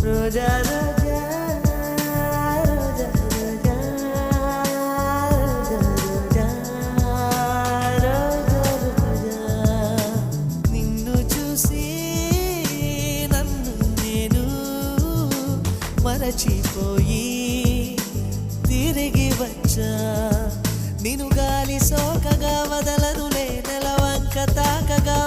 రోజా రోజా రోజా రోజా రోజా రోజా రోజా నిన్ను చూసి నన్ను నేను మరచిపోయి తిరిగి వచ్చా నిన్ను గాలి సోకగా వదలనులే నెలవంక తాకగా